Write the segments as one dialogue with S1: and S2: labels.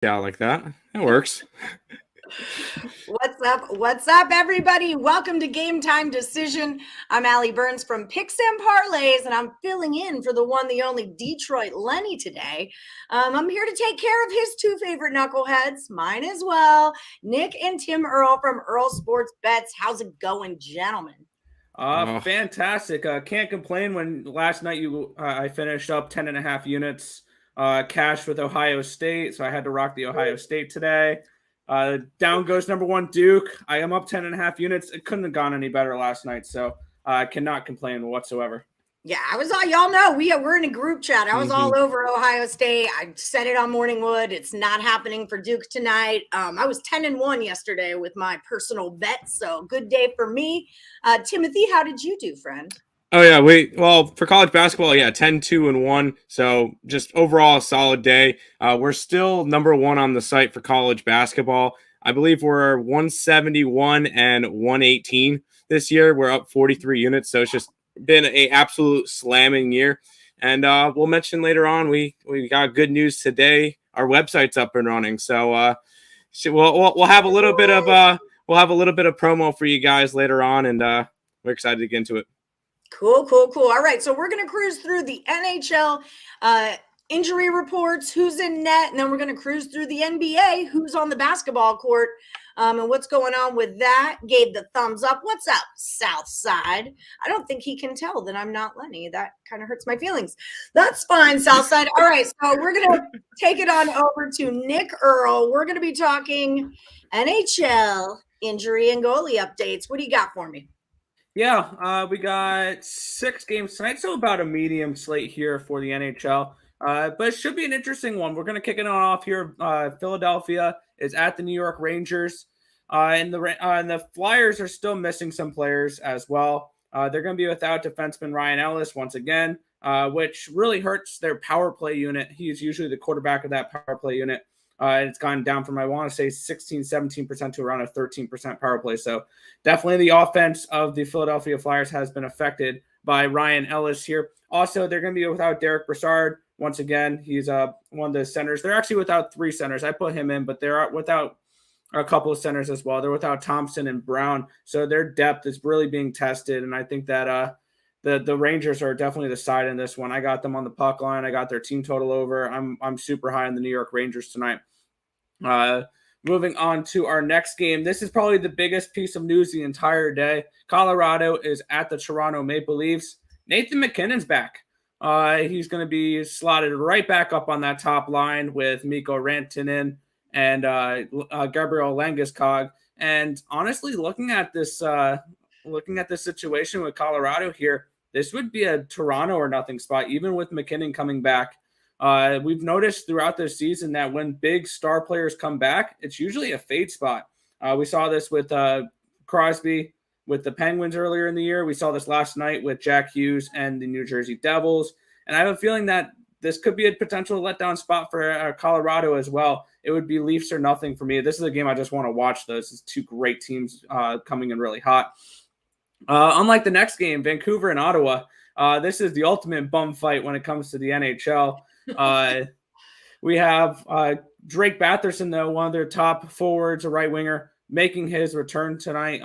S1: Yeah, like that. That works.
S2: What's up? What's up, everybody? Welcome to Game Time Decision. I'm Allie Burns from Picks Parlays, and I'm filling in for the one, the only Detroit Lenny today. I'm here to take care of his two favorite knuckleheads, mine as well, Nick and Tim Earl from Earl Sports Bets. How's it going, gentlemen?
S3: Fantastic. Can't complain when last night I finished up 10.5 units cash with Ohio State. So I had to rock the Ohio State today. Down goes number one, Duke. I am up 10.5 units. It couldn't have gone any better last night. So I cannot complain whatsoever.
S2: Yeah, I was all, y'all know, we're in a group chat. I was all over Ohio State. I said it on Morningwood. It's not happening for Duke tonight. I was 10-1 yesterday with my personal bet. So good day for me. Timothy, how did you do, friend?
S1: Oh, yeah. Well, for college basketball, 10-2-1. So just overall a solid day. We're still number one on the site for college basketball. I believe we're 171 and 118 this year. We're up 43 units. So it's just been an absolute slamming year. And we'll mention later on, we got good news today. Our website's up and running. So we'll have a little bit of promo for you guys later on. And we're excited to get into it.
S2: Cool. All right, so we're going to cruise through the NHL injury reports, who's in net, and then we're going to cruise through the NBA, who's on the basketball court, and what's going on with that. Gave the thumbs up. What's up, South Side? I don't think he can tell that I'm not Lenny. That kind of hurts my feelings. That's fine, South Side. All right, so we're going to take it on over to Nick Earl. We're going to be talking NHL injury and goalie updates. What do you got for me?
S3: Yeah, we got 6 games tonight, so about a medium slate here for the NHL. But it should be an interesting one. We're going to kick it off here. Philadelphia is at the New York Rangers, and the Flyers are still missing some players as well. They're going to be without defenseman Ryan Ellis once again, which really hurts their power play unit. He's usually the quarterback of that power play unit. It's gone down from, I want to say, 16-17% to around a 13% power play. So definitely the offense of the Philadelphia Flyers has been affected by Ryan Ellis here. Also, they're going to be without Derrick Brassard. Once again, he's one of the centers. They're actually without 3 centers. I put him in, but they're without a couple of centers as well. They're without Thompson and Brown. So their depth is really being tested. And I think that the Rangers are definitely the side in this one. I got them on the puck line. I got their team total over. I'm super high on the New York Rangers tonight. Moving on to our next game. This is probably the biggest piece of news the entire day. Colorado is at the Toronto Maple Leafs. Nathan MacKinnon's back. He's going to be slotted right back up on that top line with Mikko Rantanen and Gabriel Landeskog. And honestly, looking at this situation with Colorado here, this would be a Toronto or nothing spot, even with MacKinnon coming back. We've noticed throughout this season that when big star players come back, it's usually a fade spot. We saw this with Crosby with the Penguins earlier in the year. We saw this last night with Jack Hughes and the New Jersey Devils. And I have a feeling that this could be a potential letdown spot for Colorado as well. It would be Leafs or nothing for me. This is a game I just want to watch. This is 2 great teams coming in really hot. Unlike the next game, Vancouver and Ottawa, this is the ultimate bum fight when it comes to the NHL. We have Drake Batherson, though, one of their top forwards, a right winger, making his return tonight.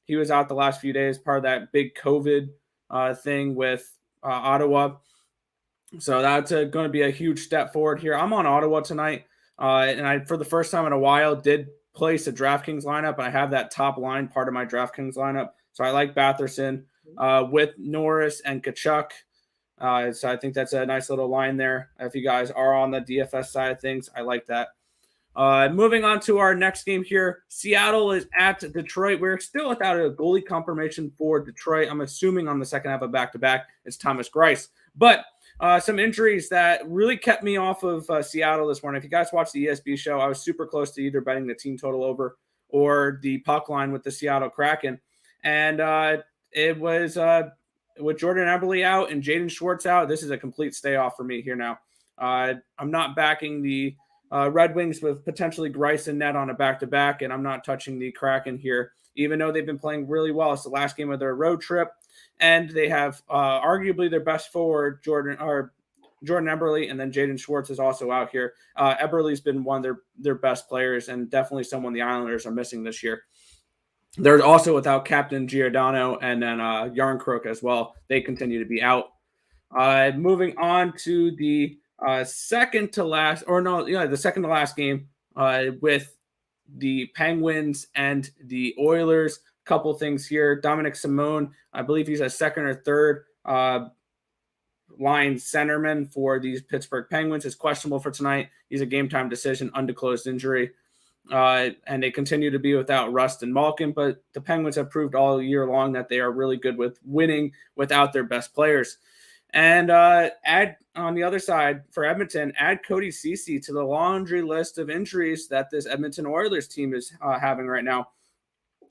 S3: He was out the last few days, part of that big COVID thing with Ottawa. So that's going to be a huge step forward here. I'm on Ottawa tonight, and I, for the first time in a while, did place a DraftKings lineup, and I have that top line part of my DraftKings lineup. So I like Batherson with Norris and Tkachuk. So I think that's a nice little line there. If you guys are on the DFS side of things, I like that. Moving on to our next game here. Seattle is at Detroit. We're still without a goalie confirmation for Detroit. I'm assuming on the second half of back-to-back, it's Thomas Greiss. But some injuries that really kept me off of Seattle this morning. If you guys watched the ESB show, I was super close to either betting the team total over or the puck line with the Seattle Kraken. And it was with Jordan Eberle out and Jaden Schwartz out, this is a complete stay off for me here now. I'm not backing the Red Wings with potentially Greiss and net on a back-to-back, and I'm not touching the Kraken here, even though they've been playing really well. It's the last game of their road trip, and they have arguably their best forward, Jordan Eberle, and then Jaden Schwartz is also out here. Eberle's been one of their best players and definitely someone the Islanders are missing this year. They're also without Captain Giordano and then Yarncrook as well. They continue to be out. Moving on to the second to last game with the Penguins and the Oilers. Couple things here. Dominic Simone, I believe he's a second or third line centerman for these Pittsburgh Penguins, is questionable for tonight. He's a game time decision, undisclosed injury. And they continue to be without Rust and Malkin, but the Penguins have proved all year long that they are really good with winning without their best players. And add on the other side for Edmonton, add Cody Ceci to the laundry list of injuries that this Edmonton Oilers team is having right now.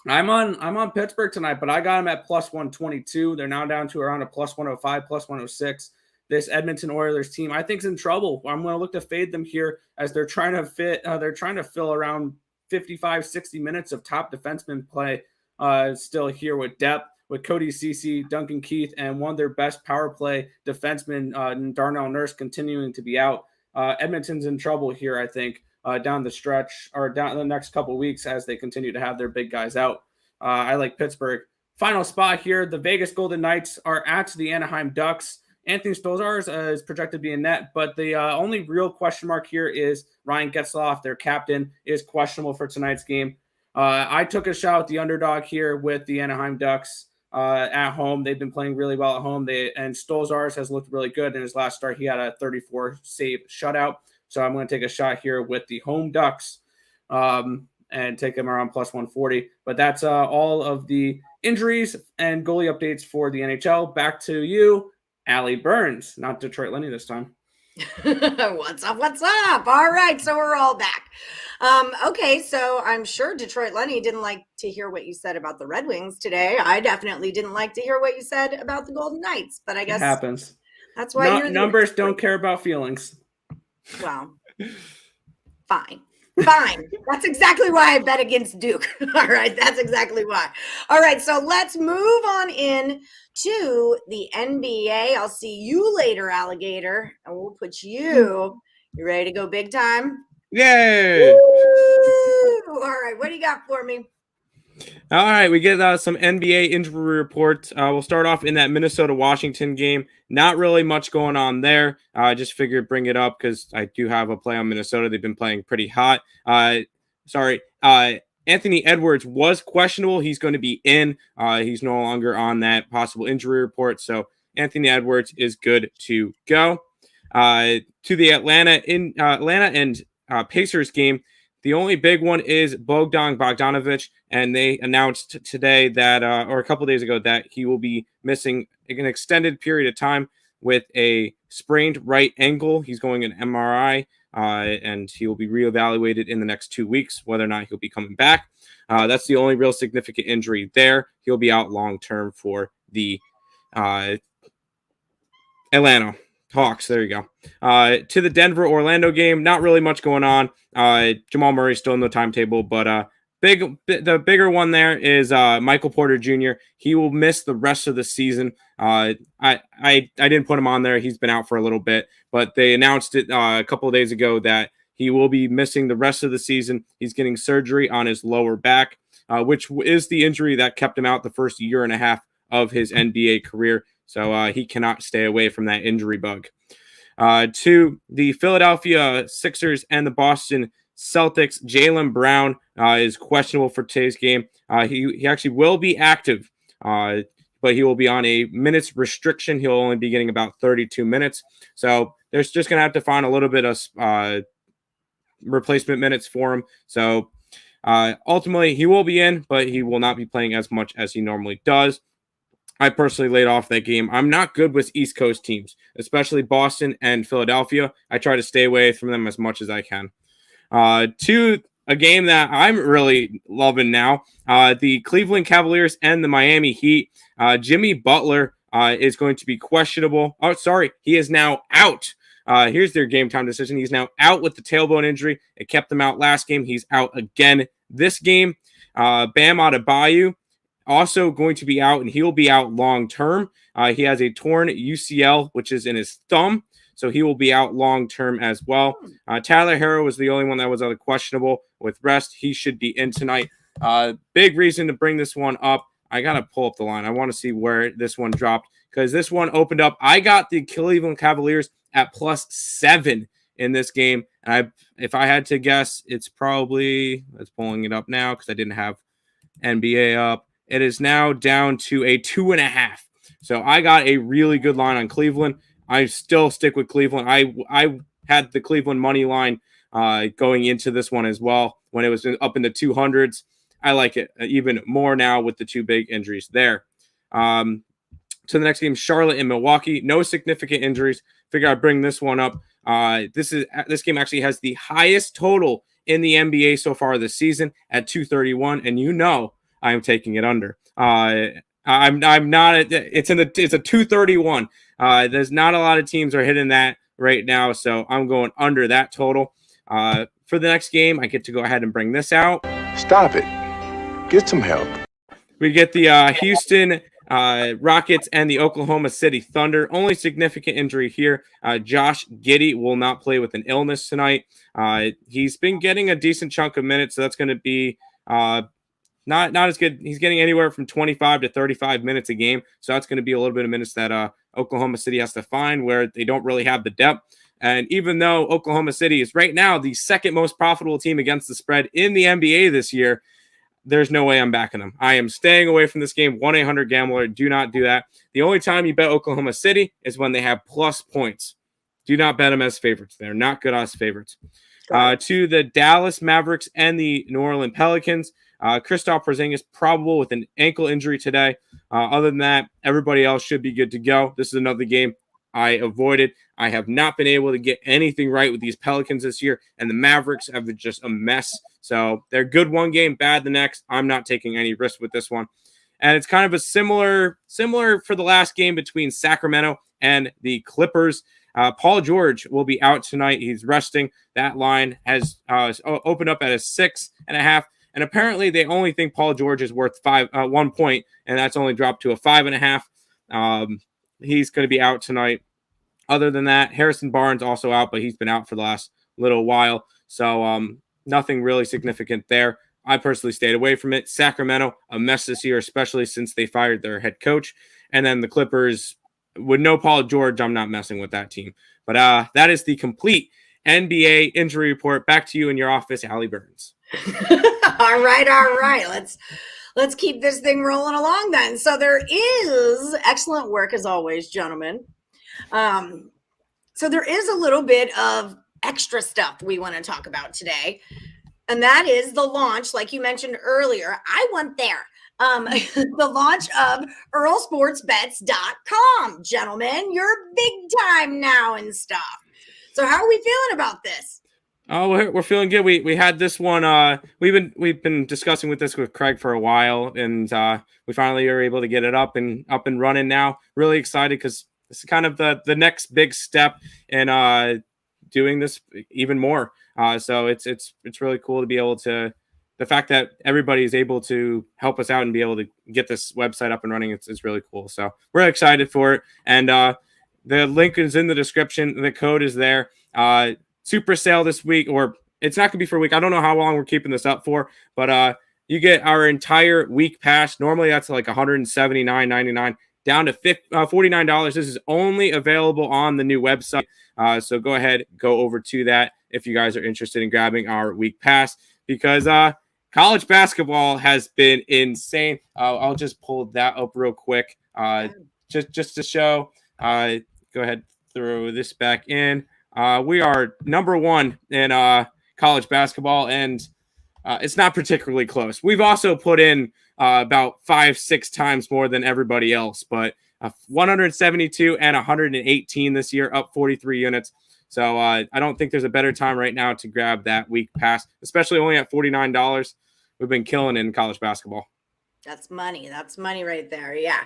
S3: I'm on Pittsburgh tonight, but I got them at plus 122. They're now down to around a plus 105, plus 106. This Edmonton Oilers team, I think, is in trouble. I'm going to look to fade them here as they're trying to fill around 55, 60 minutes of top defenseman play still here with depth, with Cody Ceci, Duncan Keith, and one of their best power play defensemen, Darnell Nurse, continuing to be out. Edmonton's in trouble here, I think, down the stretch or down the next couple of weeks as they continue to have their big guys out. I like Pittsburgh. Final spot here, the Vegas Golden Knights are at the Anaheim Ducks. Anthony Stolarz is projected to be in net, but the only real question mark here is Ryan Getzlaf, their captain, is questionable for tonight's game. I took a shot at the underdog here with the Anaheim Ducks at home. They've been playing really well at home. And Stolarz has looked really good in his last start. He had a 34 save shutout. So I'm going to take a shot here with the home Ducks and take them around plus 140. But that's all of the injuries and goalie updates for the NHL. Back to you, Allie Burns, not Detroit Lenny this time.
S2: What's up? All right, so we're all back. Okay, so I'm sure Detroit Lenny didn't like to hear what you said about the Red Wings today. I definitely didn't like to hear what you said about the Golden Knights, but I guess
S3: it happens.
S2: That's why
S3: numbers don't care about feelings.
S2: Well, fine. That's exactly why I bet against Duke. All right, that's exactly why. All right, so let's move on in to the NBA. I'll see you later, alligator, and we'll put you. You ready to go big time?
S1: Yay!
S2: Woo! All right, what do you got for me?
S1: All right, we get some NBA injury reports. We'll start off in that Minnesota-Washington game. Not really much going on there. I just figured bring it up because I do have a play on Minnesota. They've been playing pretty hot. Anthony Edwards was questionable. He's going to be in. He's no longer on that possible injury report. So Anthony Edwards is good to go. To the Atlanta and Pacers game. The only big one is Bogdanovic, and they announced today that, or a couple days ago, that he will be missing an extended period of time with a sprained right ankle. He's going an MRI, and he will be reevaluated in the next 2 weeks, whether or not he'll be coming back. That's the only real significant injury there. He'll be out long-term for the Atlanta Hawks. There you go. To the Denver-Orlando game, not really much going on. Jamal Murray's still in the timetable, but the bigger one there is Michael Porter Jr. He will miss the rest of the season. I didn't put him on there. He's been out for a little bit, but they announced it a couple of days ago that he will be missing the rest of the season. He's getting surgery on his lower back, which is the injury that kept him out the first year and a half of his NBA career. So he cannot stay away from that injury bug. To the Philadelphia Sixers and the Boston Celtics, Jaylen Brown is questionable for today's game. He actually will be active, but he will be on a minutes restriction. He'll only be getting about 32 minutes. So there's just going to have to find a little bit of replacement minutes for him. So ultimately, he will be in, but he will not be playing as much as he normally does. I personally laid off that game. I'm not good with East Coast teams, especially Boston and Philadelphia. I try to stay away from them as much as I can. To a game that I'm really loving now, the Cleveland Cavaliers and the Miami Heat. Jimmy Butler is going to be questionable. Oh, sorry. He is now out. Here's their game time decision. He's now out with the tailbone injury. It kept him out last game. He's out again this game. Bam Adebayo also going to be out, and he'll be out long term. He has a torn UCL, which is in his thumb. so he will be out long-term as well. Tyler Harrow was the only one that was other questionable with rest. He should be in tonight. Big reason to bring this one up. I got to pull up the line. I want to see where this one dropped because this one opened up. I got the Cleveland Cavaliers at +7 in this game. And if I had to guess, it's probably, let's pulling it up now because I didn't have NBA up. It is now down to a 2.5. So I got a really good line on Cleveland. I still stick with Cleveland. I had the Cleveland money line going into this one as well when it was up in the 200s. I like it even more now with the two big injuries there. To the next game, Charlotte and Milwaukee. No significant injuries. Figure I'd bring this one up. This game actually has the highest total in the NBA so far this season at 231, and you know I'm taking it under. I'm not. It's a 231. There's not a lot of teams are hitting that right now, so I'm going under that total. For the next game, I get to go ahead and bring this out.
S4: Stop it. Get some help.
S1: We get the Houston Rockets and the Oklahoma City Thunder. Only significant injury here. Josh Giddey will not play with an illness tonight. He's been getting a decent chunk of minutes, so that's going to be not as good. He's getting anywhere from 25 to 35 minutes a game, so that's going to be a little bit of minutes that Oklahoma City has to find where they don't really have the depth. And even though Oklahoma City is right now the second most profitable team against the spread in the NBA this year, there's no way I'm backing them. I am staying away from this game. 1-800-GAMBLER. Do not do that. The only time you bet Oklahoma City is when they have plus points. Do not bet them as favorites. They're not good odds favorites. To the Dallas Mavericks and the New Orleans Pelicans, Kristaps Porzingis probable with an ankle injury today. Other than that, everybody else should be good to go. This is another game I avoided. I have not been able to get anything right with these Pelicans this year, and the Mavericks have been just a mess. So they're good one game, bad the next. I'm not taking any risk with this one. And it's kind of a similar for the last game between Sacramento and the Clippers. Paul George will be out tonight. He's resting. That line has opened up at a 6.5. And apparently they only think Paul George is worth 1 point, and that's only dropped to a 5.5. He's going to be out tonight. Other than that, Harrison Barnes also out, but he's been out for the last little while. So nothing really significant there. I personally stayed away from it. Sacramento, a mess this year, especially since they fired their head coach. And then the Clippers, with no Paul George, I'm not messing with that team. But that is the complete NBA injury report. Back to you in your office, Allie Burns.
S2: All right. Let's keep this thing rolling along then. So there is excellent work as always, gentlemen. So there is a little bit of extra stuff we want to talk about today. And that is the launch, like you mentioned earlier. I went there. The launch of earlsportsbets.com. Gentlemen, you're big time now and stuff. So how are we feeling about this?
S1: Oh, we're feeling good. We had this one. We've been discussing with Craig for a while, and we finally are able to get it up and running now. Really excited because this is kind of the next big step in doing this even more. So it's really cool to be able to. The fact that everybody is able to help us out and be able to get this website up and running, it's really cool. So we're excited for it. And the link is in the description. The code is there. Super sale this week, or it's not going to be for a week. I don't know how long we're keeping this up for, but you get our entire week pass. Normally that's like $179.99 down to $49. This is only available on the new website. So go ahead, go over to that if you guys are interested in grabbing our week pass, because college basketball has been insane. I'll just pull that up real quick, just to show. Go ahead, throw this back in. We are number one in college basketball, and it's not particularly close. We've also put in about 5-6 times more than everybody else, but 172 and 118 this year, up 43 units. So I don't think there's a better time right now to grab that week pass, especially only at $49. We've been killing it in college basketball.
S2: That's money. That's money right there. Yeah.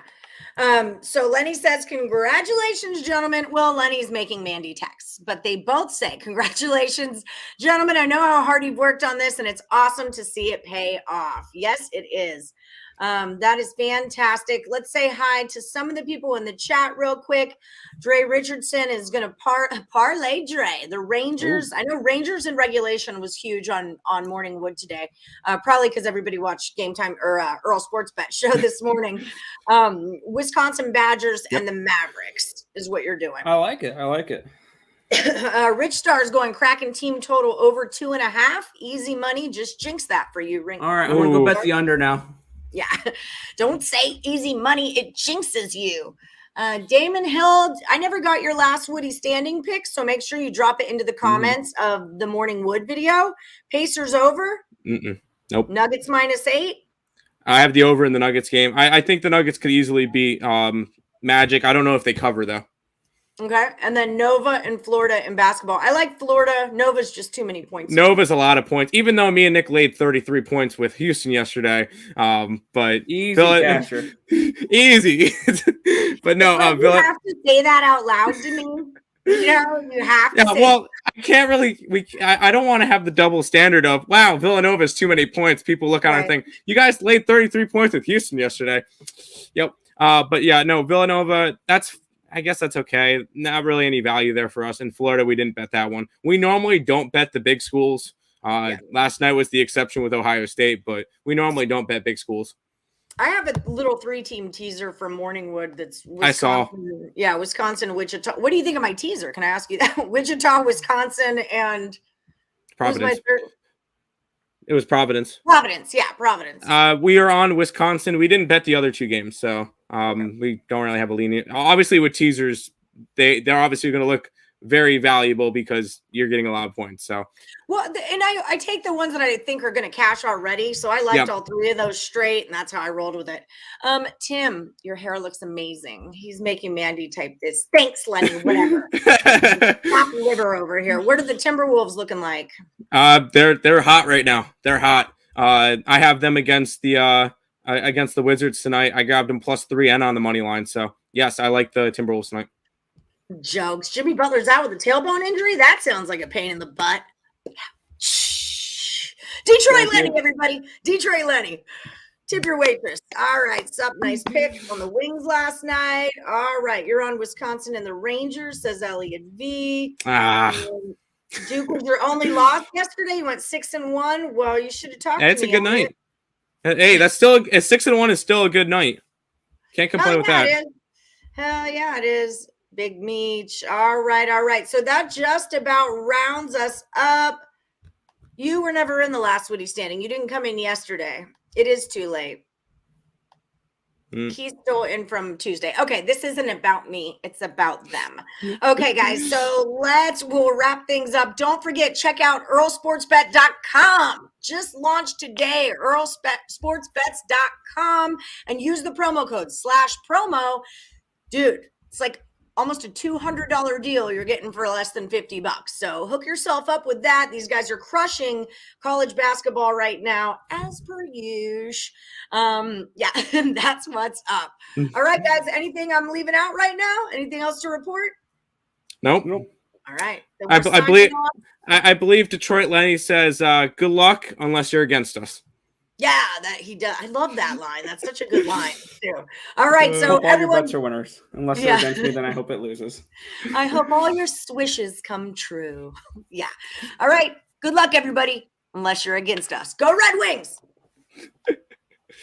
S2: So Lenny says, congratulations, gentlemen. Well, Lenny's making Mandy texts, but they both say, congratulations, gentlemen. I know how hard you've worked on this, and it's awesome to see it pay off. Yes, it is. That is fantastic. Let's say hi to some of the people in the chat real quick. Dre Richardson is going to parlay Dre. The Rangers. Ooh. I know Rangers in regulation was huge on Morning Wood today. Probably because everybody watched Game Time or Earl Sports Bet show this morning. Wisconsin Badgers and the Mavericks is what you're doing.
S3: I like it.
S2: Rich Star is going Kraken team total over 2.5. Easy money. Just jinx that for you.
S3: All right, I'm going to go bet the under now.
S2: Yeah. Don't say easy money. It jinxes you. Damon Hill, I never got your last Woodie standing pick, so make sure you drop it into the comments of the Morning Wood video. Pacers over?
S1: Nope.
S2: Nuggets -8?
S1: I have the over in the Nuggets game. I think the Nuggets could easily beat Magic. I don't know if they cover, though.
S2: Okay. And then Nova and Florida in basketball. I like Florida. Nova's just too many points.
S1: Nova's a lot of points, even though me and Nick laid 33 points with Houston yesterday. But
S3: easy, Casher.
S1: Easy. But no,
S2: you have to say that out loud to me. You have to.
S1: Well, I can't really. I don't want to have the double standard of wow, Villanova has too many points. People look on and think you guys laid 33 points with Houston yesterday. Yep. But yeah, no, Villanova. I guess that's okay. Not really any value there for us. In Florida, we didn't bet that one. We normally don't bet the big schools. Last night was the exception with Ohio State, but we normally don't bet big schools.
S2: I have a little 3-team teaser from Morningwood that's Wisconsin.
S1: I saw.
S2: Yeah, Wisconsin, Wichita. What do you think of my teaser? Can I ask you that? Wichita, Wisconsin, and
S1: Providence. It was Providence.
S2: Providence, yeah, Providence.
S1: We are on Wisconsin. We didn't bet the other two games, so we don't really have a lenient. Obviously, with teasers, they're obviously going to look very valuable because you're getting a lot of points. So,
S2: well, and I take the ones that I think are going to cash already. So I liked all three of those straight, and that's how I rolled with it. Tim, your hair looks amazing. He's making Mandy type this. Thanks, Lenny. Whatever. Top liver over here. What are the Timberwolves looking like?
S1: They're hot right now. They're hot. I have them against the Wizards tonight. I grabbed them +3 and on the money line. So yes, I like the Timberwolves tonight.
S2: Jokes. Jimmy Butler's out with a tailbone injury. That sounds like a pain in the butt. Shh. Detroit Lenny, everybody. Detroit Lenny. Tip your waitress. All right. Sup. Nice pick on the Wings last night. All right. You're on Wisconsin and the Rangers, says Elliot V. Duke was your only loss yesterday. You went 6-1. Well, you should have talked to me.
S1: It's a good night. Hey, that's still 6-1 is still a good night. Can't complain with that.
S2: Hell yeah, it is. Big Meech. All right. So that just about rounds us up. You were never in the last Woodie standing. You didn't come in yesterday. It is too late. He's still in from Tuesday. Okay, this isn't about me. It's about them. Okay, guys. So we'll wrap things up. Don't forget, check out earlsportsbet.com. Just launched today, earlsportsbets.com, and use the promo code /promo. Dude, it's like almost a $200 deal you're getting for less than $50. So hook yourself up with that. These guys are crushing college basketball right now, as per usual. And that's what's up. All right, guys. Anything I'm leaving out right now? Anything else to report?
S1: Nope.
S2: All right.
S1: I believe Detroit Lenny says, good luck unless you're against us.
S2: Yeah, that he does. I love that line. That's such a good line, too. All right, so
S3: all your bets are winners. Unless they're against me, then I hope it loses.
S2: I hope all your swishes come true. Yeah. All right. Good luck, everybody, unless you're against us. Go Red Wings!